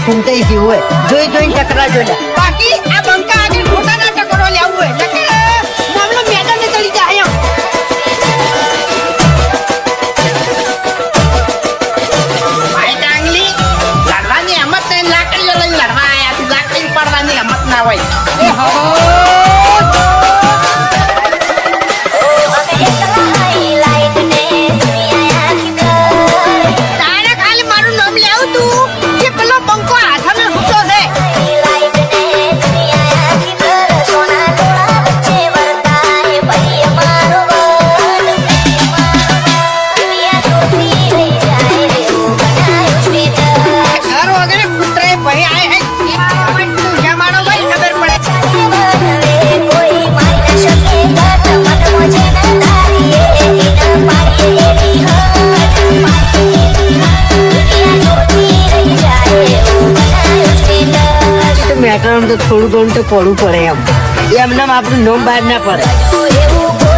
ફૂમતાઈ જેવું હોય જોઈ જોઈને ટકરા જોઈ બાકી આ બંકા આગળ મોટા ના ટકરો લેવું હોય મામલો મેદાન ને ચડી જાય ભાઈ ડાંગલી લડવાની હિંમત નહીં લાકડીઓ લઈને લડવા આયા તું લાકડી પાડવાની હિંમત ના હોય એ હો તો થોડું ઘણું તો પડવું પડે એમને આપણું નોમ બહાર ના પડે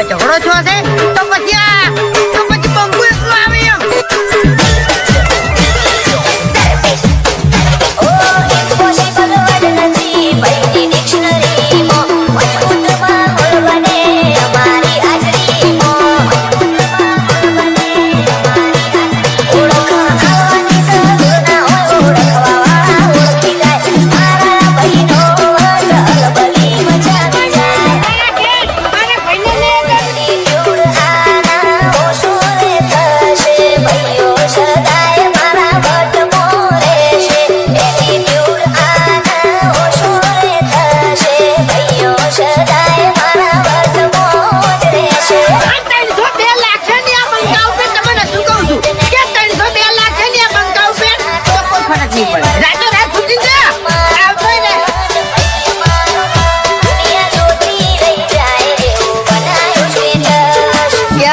ઝઘડો છો છે તો પછી બંકુ એટલું આવે એમ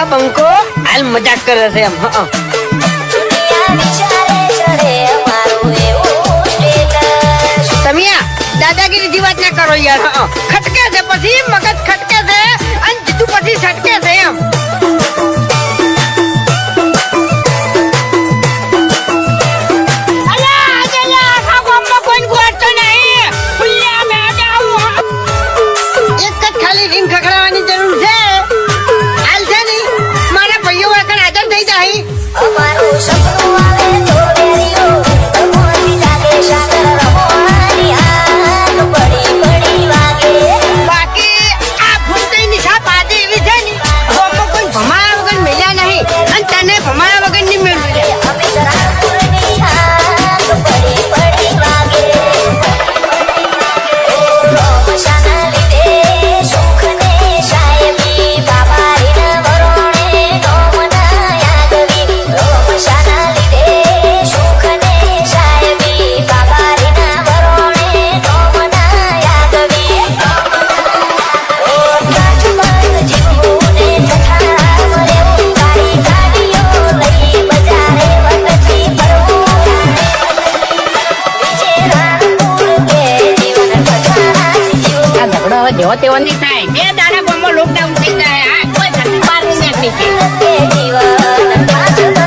બંકો હાલ મજાક કરે છે એમ તમે દાદાગીરી વાત ના કરો યાર ખટકે છે પછી મગજ ખટકે છે અને જીતું પછી છટકે છે એમ એક જ ખાલી રીંગ ખખડાવવાની જરૂર છે અમારું સપનું આવે તો વેરીઓ મોતી લાગે સાગર રમવાની આગ પડી પડી વાગે બાકી આ ફૂમતાઈ ની છાપ આજે એવી છે ને કોઈ ભમાયા વગર મેલ્યા નહીં અને તને ભમાયા વગર નહીં મેળવી અમે રામપુરની આગ પડી પડી વાગે રોમશાના લીધે સુખ ને સાહેબી બાબારી વરોણે નોમના યાદવી રોમશાના લીધે સુખ ને સાહેબી બાબારી વરોણે નોમના યાદવી ઓ રાજમન જીવને જઠા મરેવું ગાડી ગાડીઓ લઈ બજારે વટથી ફરવું વિજય રામપુર કે જીવન કથા જીવ આ ઝઘડો હવે જેવો તેવો નહીં થાય બે દાડા ગામમાં લોકડાઉન થઈ જાય આ કોઈ ધરતી બહાર નહીં નીકળી જીવન